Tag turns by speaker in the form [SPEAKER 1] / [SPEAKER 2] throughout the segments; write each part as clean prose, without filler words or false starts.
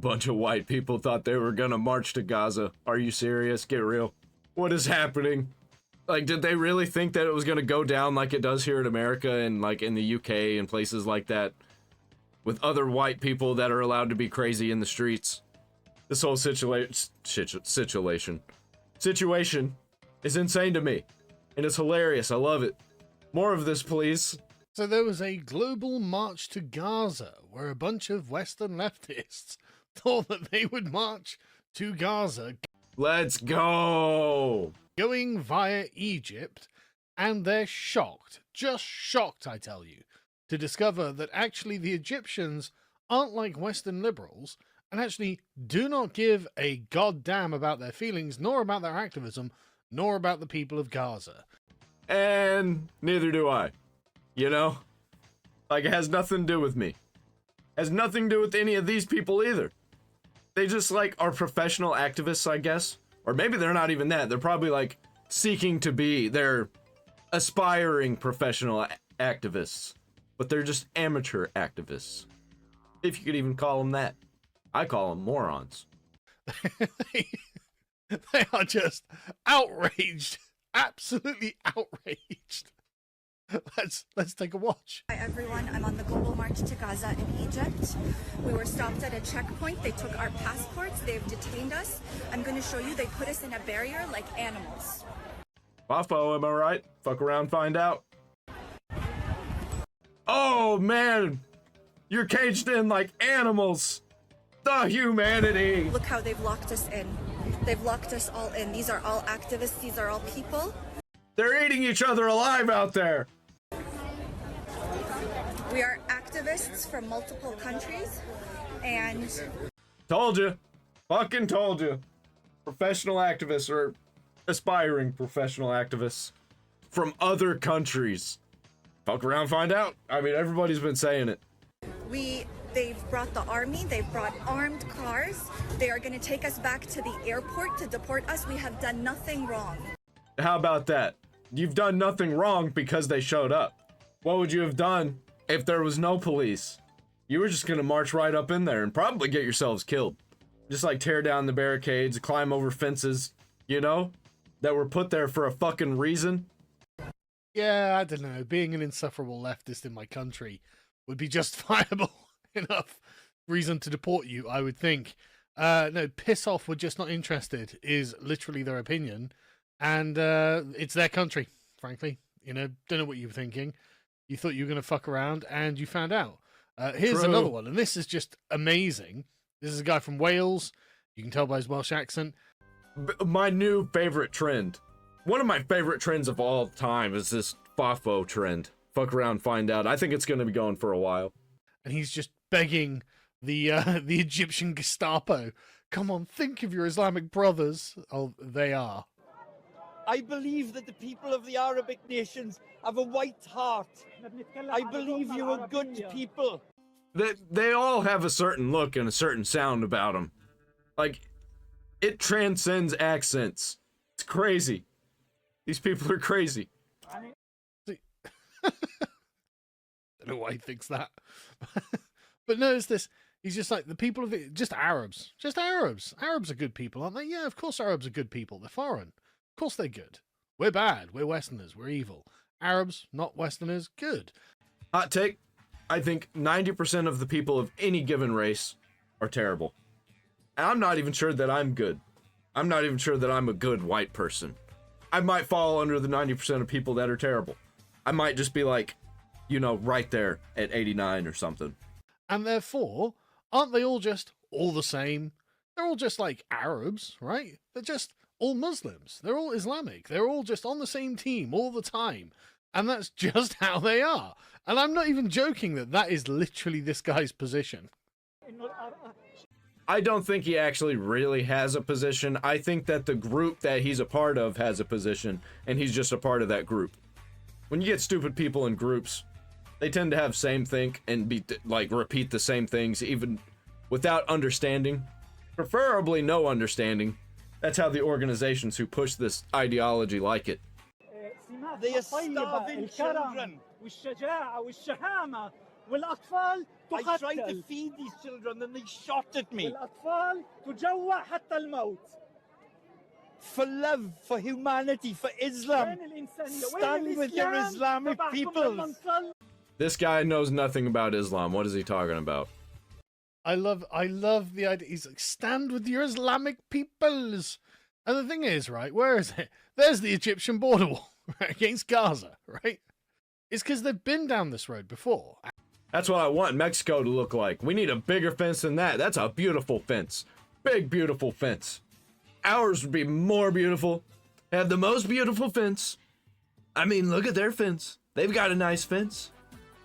[SPEAKER 1] bunch of white people thought they were gonna march to Gaza. Are you serious? Get real. What is happening? Like, did they really think that it was gonna go down like it does here in America and like in the UK and places like that? With other white people that are allowed to be crazy in the streets? This whole situation is insane to me. And it's hilarious. I love it. More of this, please.
[SPEAKER 2] So there was a global march to Gaza where a bunch of Western leftists thought that they would march to Gaza.
[SPEAKER 1] Let's go!
[SPEAKER 2] Going via Egypt, and they're shocked, just shocked, I tell you, to discover that actually the Egyptians aren't like Western liberals and actually do not give a goddamn about their feelings, nor about their activism, nor about the people of Gaza.
[SPEAKER 1] And neither do I. You know? Like, it has nothing to do with me. Has nothing to do with any of these people either. They just, like, are professional activists, I guess. Or maybe they're not even that. They're probably, like, seeking to be. They're aspiring professional activists. But they're just amateur activists. If you could even call them that. I call them morons.
[SPEAKER 2] They are just outraged. Absolutely outraged. Let's take a watch.
[SPEAKER 3] Hi everyone, I'm on the global march to Gaza in Egypt. We were stopped at a checkpoint. They took our passports. They've detained us. I'm going to show you. They put us in a barrier like animals.
[SPEAKER 1] Waffo, am I right? Fuck around, find out. Oh man, you're caged in like animals. The humanity.
[SPEAKER 3] Look how they've locked us in. They've locked us all in. These are all activists. These are all people.
[SPEAKER 1] They're eating each other alive out there.
[SPEAKER 3] We are activists from multiple countries, and...
[SPEAKER 1] Told you. Fucking told you. Professional activists, or aspiring professional activists from other countries. Fuck around, find out. I mean, everybody's been saying it.
[SPEAKER 3] They've brought the army, they've brought armed cars. They are going to take us back to the airport to deport us. We have done nothing wrong.
[SPEAKER 1] How about that? You've done nothing wrong because they showed up. What would you have done if there was no police? You were just gonna march right up in there and probably get yourselves killed. Just like tear down the barricades, climb over fences, you know? That were put there for a fucking reason.
[SPEAKER 2] Yeah, I don't know. Being an insufferable leftist in my country would be justifiable enough reason to deport you, I would think. No, piss off, we're just not interested is literally their opinion. And it's their country, frankly. You know, don't know what you were thinking. You thought you were going to fuck around, and you found out. Here's
[SPEAKER 1] True.
[SPEAKER 2] another one, and this is just amazing. This is a guy from Wales. You can tell by his Welsh accent.
[SPEAKER 1] My new favorite trend. One of my favorite trends of all time is this FOFO trend. Fuck around, find out. I think it's going to be going for a while.
[SPEAKER 2] And he's just begging the Egyptian Gestapo, come on, think of your Islamic brothers. Oh, they are.
[SPEAKER 4] I believe that the people of the Arabic nations have a white heart. I believe you are good people.
[SPEAKER 1] They all have a certain look and a certain sound about them. Like, it transcends accents. It's crazy. These people are crazy.
[SPEAKER 2] I don't know why he thinks that. But notice this. He's just like, the people of it, just Arabs. Just Arabs. Arabs are good people, aren't they? Yeah, of course Arabs are good people. They're foreign. Of course they're good. We're bad. We're Westerners. We're evil. Arabs, not Westerners, good.
[SPEAKER 1] Hot take. I think 90% of the people of any given race are terrible. And I'm not even sure that I'm good. I'm not even sure that I'm a good white person. I might fall under the 90% of people that are terrible. I might just be like, you know, right there at 89 or something.
[SPEAKER 2] And therefore, aren't they all just all the same? They're all just like Arabs, right? They're just all Muslims. They're all Islamic. They're all just on the same team all the time. And that's just how they are. And I'm not even joking that that is literally this guy's position.
[SPEAKER 1] I don't think he actually really has a position. I think that the group that he's a part of has a position, and he's just a part of that group. When you get stupid people in groups, they tend to have same think and be like repeat the same things even without understanding. Preferably no understanding. That's how the organizations who push this ideology like it.
[SPEAKER 4] They are starving children. والأطفال I tried to feed these children and they shot at me. والأطفال تجوع حتى الموت. For love, for humanity, for Islam. Stand with your Islamic peoples.
[SPEAKER 1] This guy knows nothing about Islam. What is he talking about?
[SPEAKER 2] I love the idea. He's like, stand with your Islamic peoples. And the thing is, right, where is it? There's the Egyptian border wall right, against Gaza, right? It's because they've been down this road before.
[SPEAKER 1] That's what I want Mexico to look like. We need a bigger fence than that. That's a beautiful fence. Big, beautiful fence. Ours would be more beautiful. They have the most beautiful fence. I mean, look at their fence. They've got a nice fence.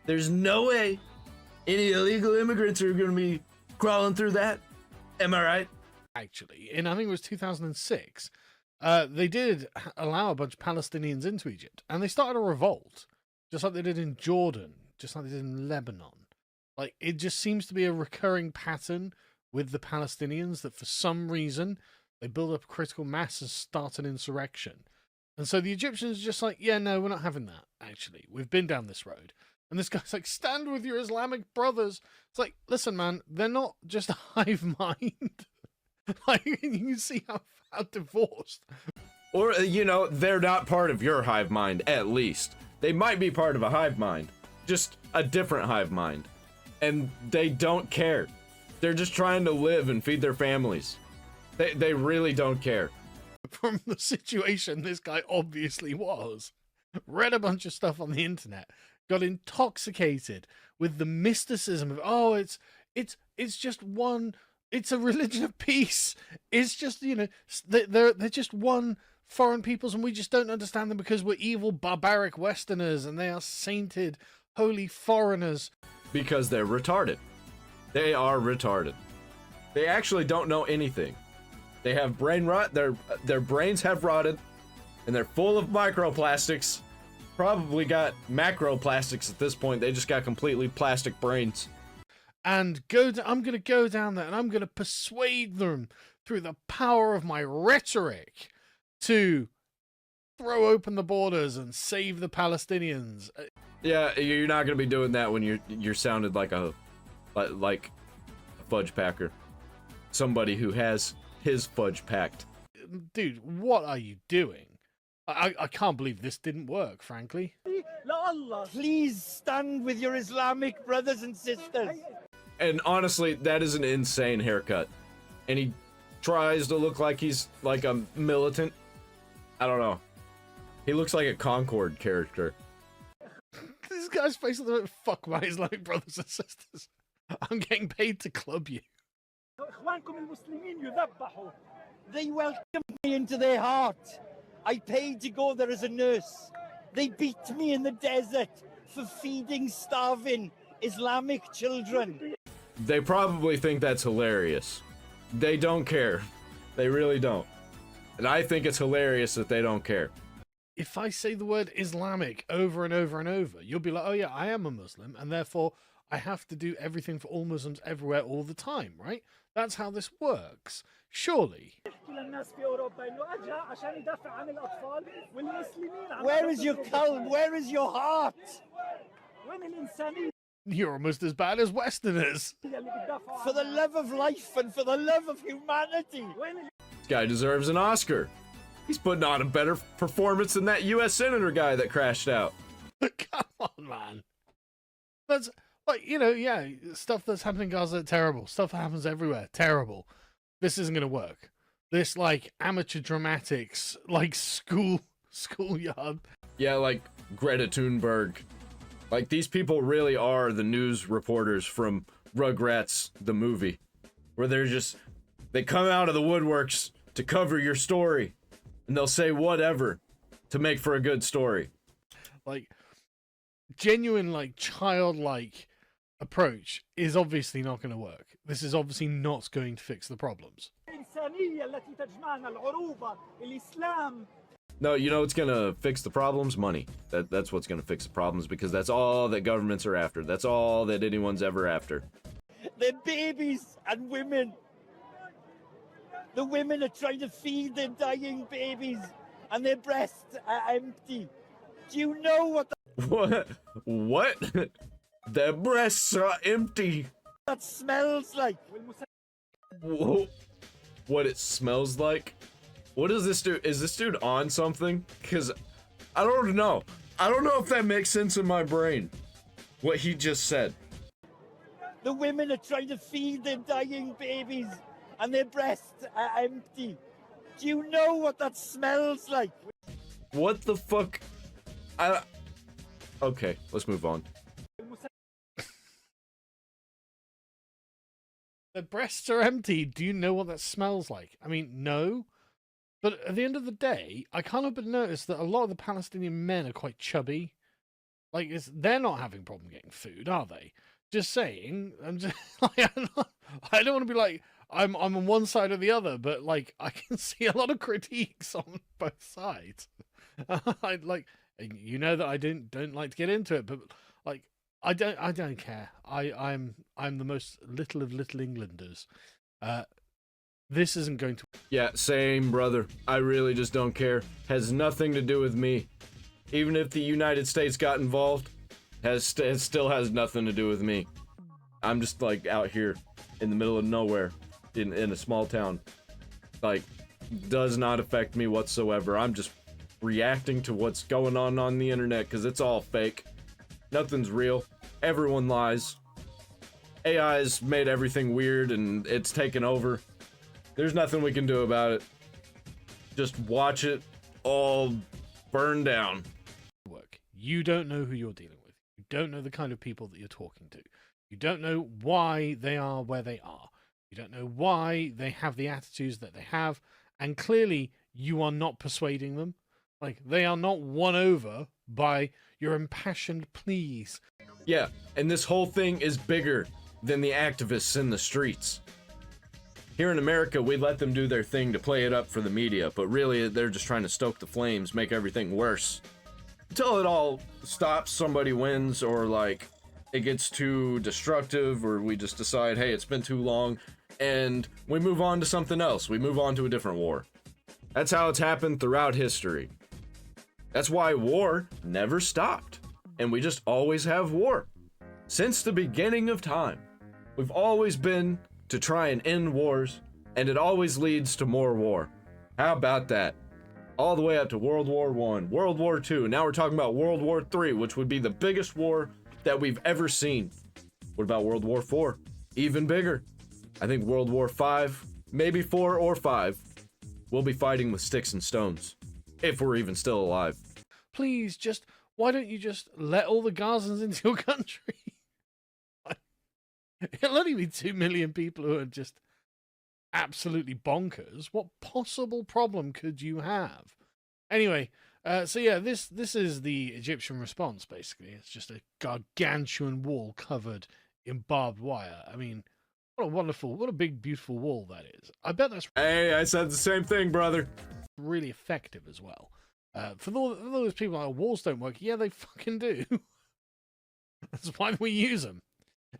[SPEAKER 1] There's no way any illegal immigrants are going to be crawling through that. Am I right?
[SPEAKER 2] Actually, in I think it was 2006, they did allow a bunch of Palestinians into Egypt, and they started a revolt, just like they did in Jordan, just like they did in Lebanon. Like, it just seems to be a recurring pattern with the Palestinians that for some reason they build up a critical mass and start an insurrection. And so the Egyptians are just like, yeah, no, we're not having that, actually. We've been down this road. And this guy's like, stand with your Islamic brothers. It's like, listen, man, they're not just a hive mind. Like, you can see how divorced.
[SPEAKER 1] Or, you know, they're not part of your hive mind, at least. They might be part of a hive mind. Just a different hive mind. And they don't care. They're just trying to live and feed their families. They really don't care.
[SPEAKER 2] From the situation this guy obviously was. Read a bunch of stuff on the internet. Got intoxicated with the mysticism of, oh, it's just one... It's a religion of peace. It's just, you know, they're just one foreign peoples and we just don't understand them because we're evil, barbaric Westerners and they are sainted, holy foreigners.
[SPEAKER 1] Because they're retarded. They are retarded. They actually don't know anything. They have brain rot, their brains have rotted, and they're full of microplastics. Probably got macroplastics at this point. They just got completely plastic brains.
[SPEAKER 2] And I'm going to go down there and I'm going to persuade them through the power of my rhetoric to throw open the borders and save the Palestinians.
[SPEAKER 1] Yeah, you're not going to be doing that when you're sounded like a fudge packer. Somebody who has his fudge packed.
[SPEAKER 2] Dude, what are you doing? I can't believe this didn't work, frankly.
[SPEAKER 4] Please stand with your Islamic brothers and sisters.
[SPEAKER 1] And honestly, that is an insane haircut. And he tries to look like he's like a militant. I don't know. He looks like a Concord character.
[SPEAKER 2] This guy's face looks like, fuck my Islamic brothers and sisters. I'm getting paid to club you.
[SPEAKER 4] They welcomed me into their heart. I paid to go there as a nurse. They beat me in the desert for feeding starving Islamic children.
[SPEAKER 1] They probably think that's hilarious. They don't care. They really don't. And I think it's hilarious that they don't care.
[SPEAKER 2] If I say the word Islamic over and over and over, you'll be like, oh yeah, I am a Muslim, and therefore I have to do everything for all Muslims everywhere all the time, right? That's how this works. Surely.
[SPEAKER 4] Where is your calm? Where is your heart?
[SPEAKER 2] You're almost as bad as Westerners.
[SPEAKER 4] For the love of life and for the love of humanity.
[SPEAKER 1] This guy deserves an Oscar. He's putting on a better performance than that U.S. Senator guy that crashed out.
[SPEAKER 2] Come on, man. That's, like, you know, yeah, stuff that's happening in Gaza, terrible. Stuff that happens everywhere, terrible. This isn't going to work. This, like, amateur dramatics, like, schoolyard. Yeah,
[SPEAKER 1] like Greta Thunberg. Like, these people really are the news reporters from Rugrats, the movie. Where they come out of the woodworks to cover your story. And they'll say whatever to make for a good story.
[SPEAKER 2] Like, genuine, like, childlike approach is obviously not going to work. This is obviously not going to fix the problems.
[SPEAKER 1] No, you know what's going to fix the problems? Money. That's what's going to fix the problems, because that's all that governments are after. That's all that anyone's ever after.
[SPEAKER 4] They're babies and women. The women are trying to feed their dying babies, and their breasts are empty. Do you know what?
[SPEAKER 1] What? Their breasts are empty.
[SPEAKER 4] That smells like.
[SPEAKER 1] Whoa. What it smells like? What is this dude? Is this dude on something? Because I don't know. I don't know if that makes sense in my brain. What he just said.
[SPEAKER 4] The women are trying to feed their dying babies and their breasts are empty. Do you know what that smells like?
[SPEAKER 1] What the fuck? Okay, let's move on.
[SPEAKER 2] The breasts are empty. Do you know what that smells like? I mean, no. But at the end of the day, I can't help but notice that a lot of the Palestinian men are quite chubby. Like, they're not having a problem getting food, are they? Just saying. I'm just like, I don't want to be like, I'm on one side or the other, but like, I can see a lot of critiques on both sides. I like, you know that I don't like to get into it, but like, I don't care. I'm the most little of little Englanders. This isn't going to.
[SPEAKER 1] Yeah, same, brother. I really just don't care. Has nothing to do with me. Even if the United States got involved, it still has nothing to do with me. I'm just like out here in the middle of nowhere in a small town. Like, does not affect me whatsoever. I'm just reacting to what's going on the internet because it's all fake. Nothing's real. Everyone lies. AI's made everything weird and it's taken over. There's nothing we can do about it. Just watch it all burn down.
[SPEAKER 2] Work. You don't know who you're dealing with. You don't know the kind of people that you're talking to. You don't know why they are where they are. You don't know why they have the attitudes that they have. And clearly, you are not persuading them. Like, they are not won over by your impassioned pleas.
[SPEAKER 1] Yeah, and this whole thing is bigger than the activists in the streets. Here in America, we let them do their thing to play it up for the media, but really they're just trying to stoke the flames, make everything worse. Until it all stops, somebody wins, or like it gets too destructive, or we just decide, hey, it's been too long, and we move on to something else. We move on to a different war. That's how it's happened throughout history. That's why war never stopped, and we just always have war. Since the beginning of time, we've always been to try and end wars, and it always leads to more war. How about that? All the way up to World War I, World War II, now we're talking about World War III, which would be the biggest war that we've ever seen. What about World War IV? Even bigger. I think World War V, maybe 4 or 5, we'll be fighting with sticks and stones, if we're even still alive.
[SPEAKER 2] Please, why don't you just let all the Gazans into your country? It'll only be 2 million people who are just absolutely bonkers. What possible problem could you have? Anyway, so yeah, this is the Egyptian response, basically. It's just a gargantuan wall covered in barbed wire. I mean, what a big, beautiful wall that is. I bet that's...
[SPEAKER 1] Hey, I said the same thing, brother.
[SPEAKER 2] Really effective as well. For those people like, walls don't work. Yeah, they fucking do. That's why we use them.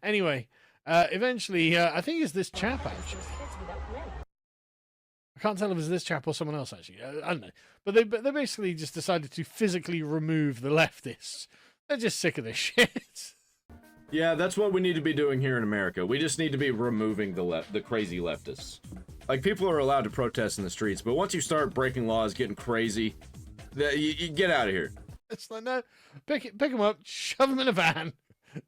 [SPEAKER 2] Anyway... eventually, I think it's this chap, actually. I can't tell if it's this chap or someone else, actually. I don't know. But they basically just decided to physically remove the leftists. They're just sick of this shit.
[SPEAKER 1] Yeah, that's what we need to be doing here in America. We just need to be removing the crazy leftists. Like, people are allowed to protest in the streets, but once you start breaking laws, getting crazy, you get out of here.
[SPEAKER 2] It's like, no, pick them up, shove them in a van,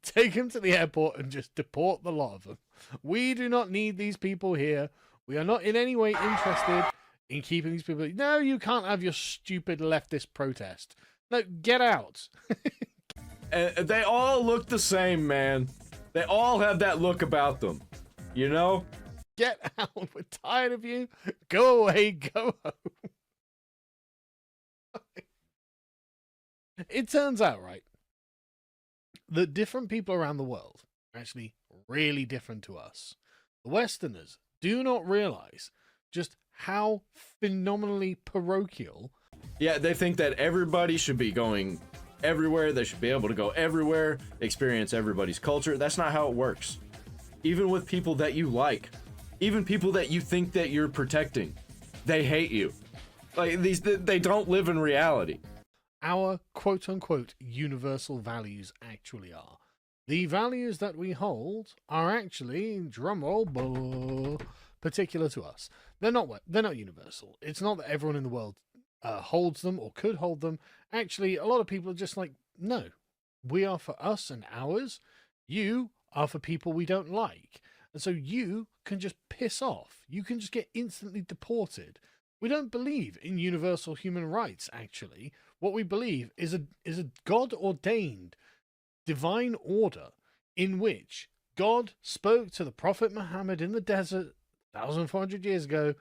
[SPEAKER 2] take them to the airport and just deport the lot of them. We do not need these people here. We are not in any way interested in keeping these people. No, you can't have your stupid leftist protest. No, get out.
[SPEAKER 1] And they all look the same, man. They all have that look about them. You know?
[SPEAKER 2] Get out. We're tired of you. Go away. Go home. It turns out, right, that different people around the world are actually really different to us. The Westerners do not realize just how phenomenally parochial.
[SPEAKER 1] Yeah, they think that everybody should be going everywhere. They should be able to go everywhere, experience everybody's culture. That's not how it works. Even with people that you like, even people that you think that you're protecting, they hate you. Like, they don't live in reality.
[SPEAKER 2] Our quote-unquote universal values actually are. The values that we hold are actually, drumroll, particular to us. They're not universal. It's not that everyone in the world holds them or could hold them. Actually, a lot of people are just like, no, we are for us and ours. You are for people we don't like. And so you can just piss off. You can just get instantly deported. We don't believe in universal human rights, actually. What we believe is a God-ordained divine order in which God spoke to the Prophet Muhammad in the desert 1,400 years ago,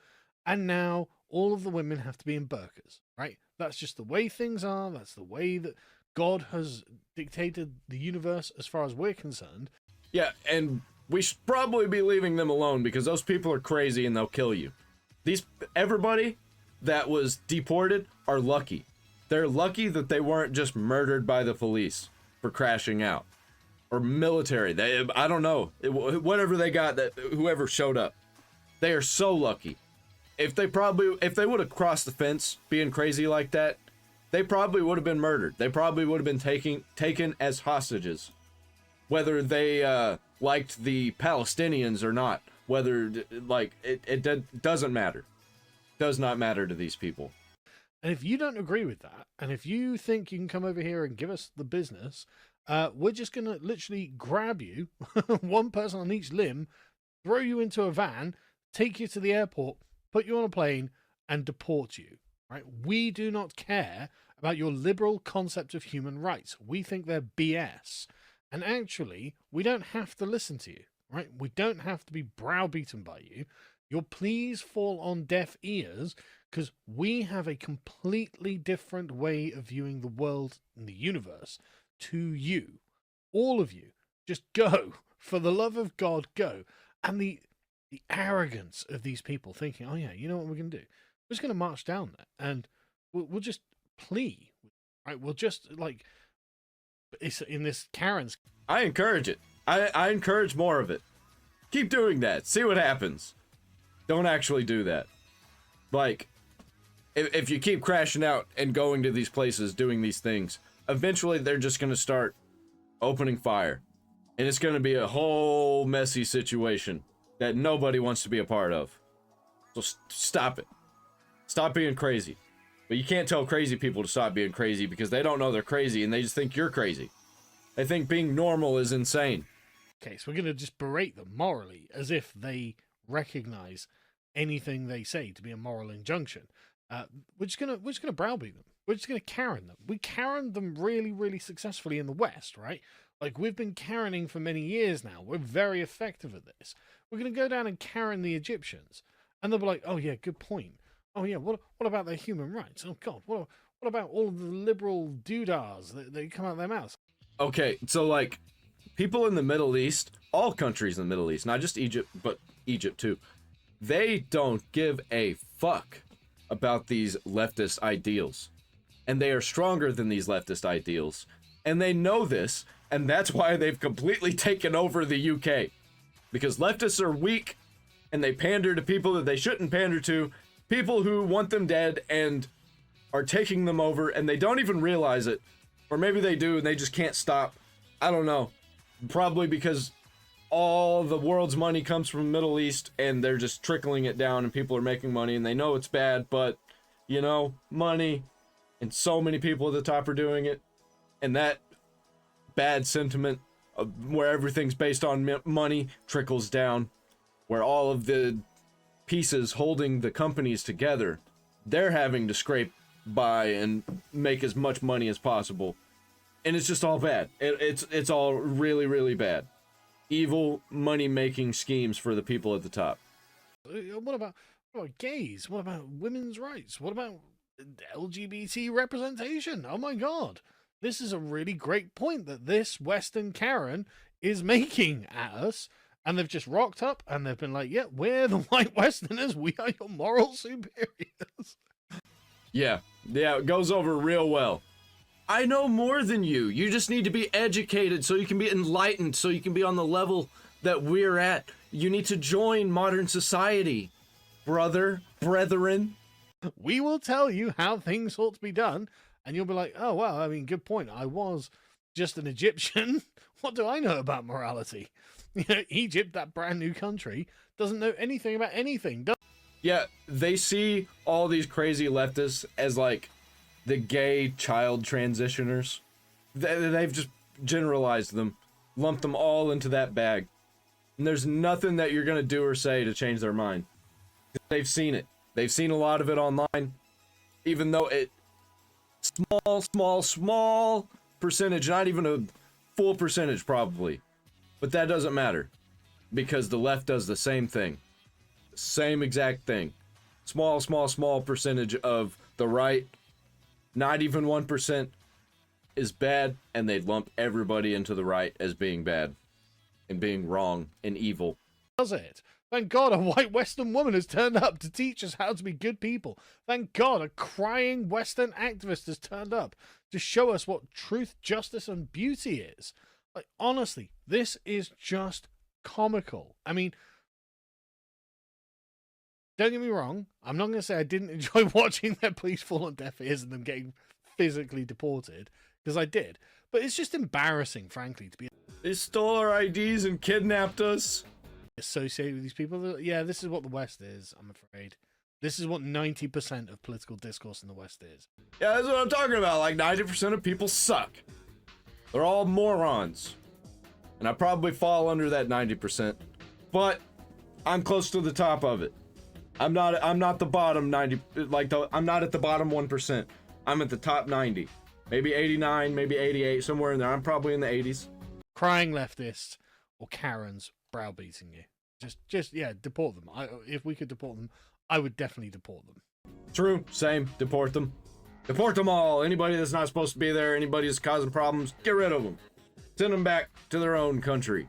[SPEAKER 2] and now all of the women have to be in burqas, right? That's just the way things are. That's the way that God has dictated the universe as far as we're concerned.
[SPEAKER 1] Yeah, and we should probably be leaving them alone because those people are crazy and they'll kill you. Everybody that was deported are lucky. They're lucky that they weren't just murdered by the police for crashing out. Or military. I don't know. Whatever they got, whoever showed up. They are so lucky. If they would have crossed the fence being crazy like that, they probably would have been murdered. They probably would have been taken as hostages. Whether they liked the Palestinians or not. Whether, it doesn't matter. Does not matter to these people.
[SPEAKER 2] And if you don't agree with that, and if you think you can come over here and give us the business, we're just going to literally grab you, one person on each limb, throw you into a van, take you to the airport, put you on a plane, and deport you. Right? We do not care about your liberal concept of human rights. We think they're BS. And actually, we don't have to listen to you. Right? We don't have to be browbeaten by you. Your pleas fall on deaf ears because we have a completely different way of viewing the world and the universe to you. All of you. Just go. For the love of God, go. And the arrogance of these people thinking, oh yeah, you know what we're going to do? We're just going to march down there and we'll just plea. Right? We'll just, it's in this Karen's.
[SPEAKER 1] I encourage it. I encourage more of it. Keep doing that. See what happens. Don't actually do that. If you keep crashing out and going to these places, doing these things, eventually they're just going to start opening fire. And it's going to be a whole messy situation that nobody wants to be a part of. So stop it. Stop being crazy. But you can't tell crazy people to stop being crazy because they don't know they're crazy and they just think you're crazy. They think being normal is insane.
[SPEAKER 2] Okay, so we're going to just berate them morally as if they recognize anything they say to be a moral injunction. We're just gonna browbeat them. We're just gonna Karen them. We Karen them really, really successfully in the West, right? We've been Karening for many years now. We're very effective at this. We're gonna go down and Karen the Egyptians, and they'll be like, "Oh yeah, good point. Oh yeah, what about their human rights? Oh God, what about all of the liberal doodahs that come out of their mouths?"
[SPEAKER 1] Okay, so people in the Middle East, all countries in the Middle East, not just Egypt, but Egypt too. They don't give a fuck about these leftist ideals. And they are stronger than these leftist ideals. And they know this, and that's why they've completely taken over the UK. Because leftists are weak, and they pander to people that they shouldn't pander to, people who want them dead and are taking them over, and they don't even realize it. Or maybe they do, and they just can't stop. I don't know. Probably because all the world's money comes from the Middle East and they're just trickling it down and people are making money and they know it's bad, but money and so many people at the top are doing it, and that bad sentiment of where everything's based on money trickles down, where all of the pieces holding the companies together, they're having to scrape by and make as much money as possible, and it's just all bad. It's all really, really bad. Evil money-making schemes for the people at the top.
[SPEAKER 2] What about gays? What about women's rights? What about LGBT representation? Oh my God. This is a really great point that this Western Karen is making at us. And they've just rocked up and they've been like, yeah, we're the white Westerners. We are your moral superiors.
[SPEAKER 1] Yeah, it goes over real well. I know more than you. You just need to be educated so you can be enlightened, so you can be on the level that we're at. You need to join modern society, brethren.
[SPEAKER 2] We will tell you how things ought to be done, and you'll be like, oh, well, I mean, good point. I was just an Egyptian What do I know about morality? You know, Egypt, that brand new country, doesn't know anything about anything.
[SPEAKER 1] Yeah, they see all these crazy leftists as like the gay child transitioners. They've just generalized them, lumped them all into that bag. And there's nothing that you're going to do or say to change their mind. They've seen it. They've seen a lot of it online, even though it small percentage, not even a full percentage probably. But that doesn't matter because the left does the same thing. Same exact thing. Small percentage of the right, not even 1% is bad, and they lump everybody into the right as being bad and being wrong and evil.
[SPEAKER 2] Does it? Thank God a white Western woman has turned up to teach us how to be good people. Thank God a crying Western activist has turned up to show us what truth, justice, and beauty is. Like, honestly, this is just comical. I mean, don't get me wrong, I'm not going to say I didn't enjoy watching their police fall on deaf ears and them getting physically deported, because I did. But it's just embarrassing, frankly, to be...
[SPEAKER 1] They stole our IDs and kidnapped us.
[SPEAKER 2] Associated with these people. Yeah, this is what the West is, I'm afraid. This is what 90% of political discourse in the West is.
[SPEAKER 1] Yeah, that's what I'm talking about. Like, 90% of people suck. They're all morons. And I probably fall under that 90%. But I'm close to the top of it. I'm not the bottom 90, I'm not at the bottom 1%. I'm at the top 90. Maybe 89, maybe 88, somewhere in there. I'm probably in the 80s.
[SPEAKER 2] Crying leftists or Karens browbeating you. Just yeah, deport them. If we could deport them, I would definitely deport them.
[SPEAKER 1] True, same. Deport them. Deport them all. Anybody that's not supposed to be there, anybody that's causing problems, get rid of them. Send them back to their own country.